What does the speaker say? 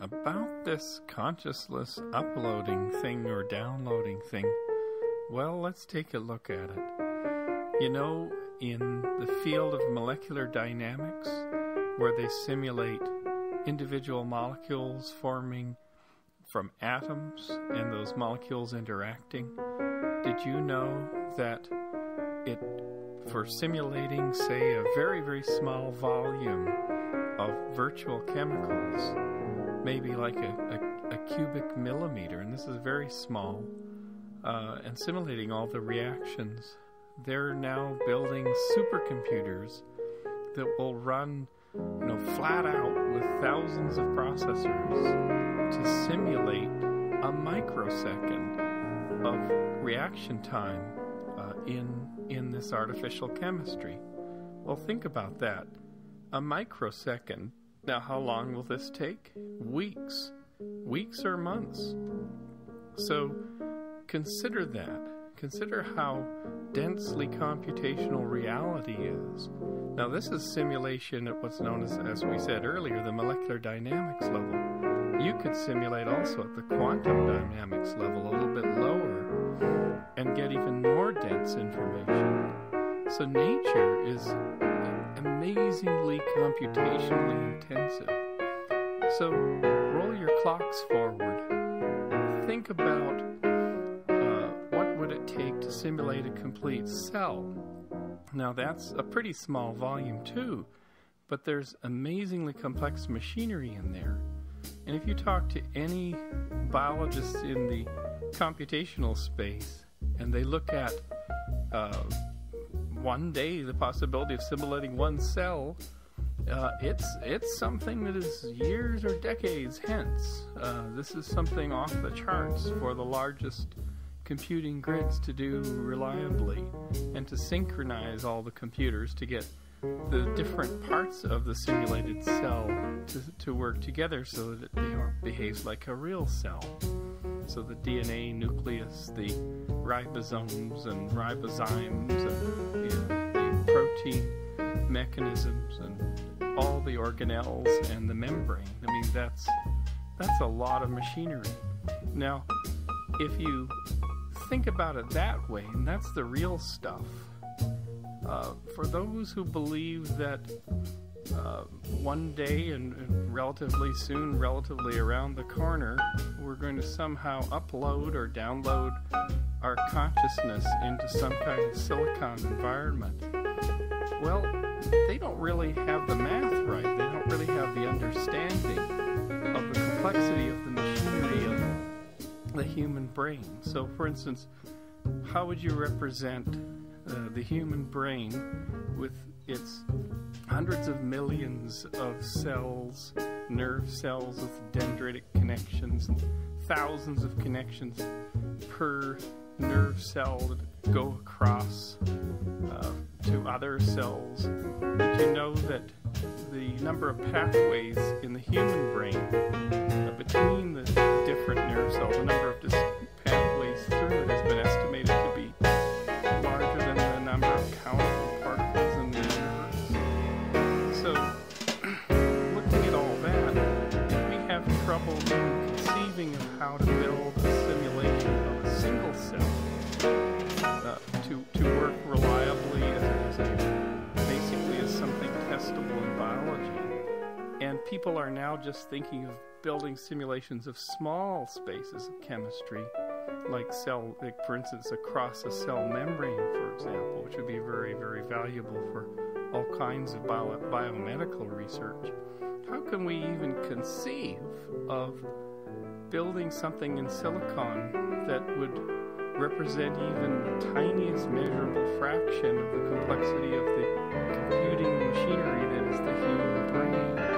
about this consciousness uploading thing or downloading thing, well, let's take a look at it. You know, in the field of molecular dynamics, where they simulate individual molecules forming from atoms and those molecules interacting, did you know that for simulating, say, a very, very small volume of virtual chemicals, maybe like a cubic millimeter, and this is very small, and simulating all the reactions, they're now building supercomputers that will run, flat out with thousands of processors to simulate a microsecond of reaction time in this artificial chemistry. Well, think about that. A microsecond. Now, how long will this take? Weeks or months. So consider that. Consider how densely computational reality is. Now, this is simulation at what's known as we said earlier, the molecular dynamics level. You could simulate also at the quantum dynamics level, a little bit lower, and get even more dense information. So nature is amazingly computationally intensive. So roll your clocks forward. Think about what would it take to simulate a complete cell. Now that's a pretty small volume too, but there's amazingly complex machinery in there. And if you talk to any biologist in the computational space, and they look at one day the possibility of simulating one cell, it's something that is years or decades hence. This is something off the charts for the largest computing grids to do reliably, and to synchronize all the computers to get the different parts of the simulated cell to work together so that it behaves like a real cell. So the DNA nucleus, the ribosomes and ribozymes, and the protein mechanisms, and all the organelles and the membrane. I mean, that's a lot of machinery. Now, if you think about it that way, and that's the real stuff, for those who believe that one day and relatively soon, relatively around the corner, we're going to somehow upload or download our consciousness into some kind of silicon environment, well, they don't really have the math right. They don't really have the understanding of the complexity of the machinery of the human brain. So, for instance, how would you represent the human brain with its hundreds of millions of cells, nerve cells with dendritic connections, and thousands of connections per nerve cell that go across to other cells? Did you know that the number of pathways in the human brain between the different nerve cells, the number of pathways through it, has been estimated to be larger than the number of countable particles in the universe? So, looking at all that, if we have trouble conceiving of how to build a simulation of a single cell to work reliably as basically as something testable in biology, and people are now just thinking of building simulations of small spaces of chemistry, like for instance, across a cell membrane, for example, which would be very, very valuable for all kinds of biomedical research. How can we even conceive of building something in silicon that would represent even the tiniest measurable fraction of the complexity of the computing machinery that is the human brain?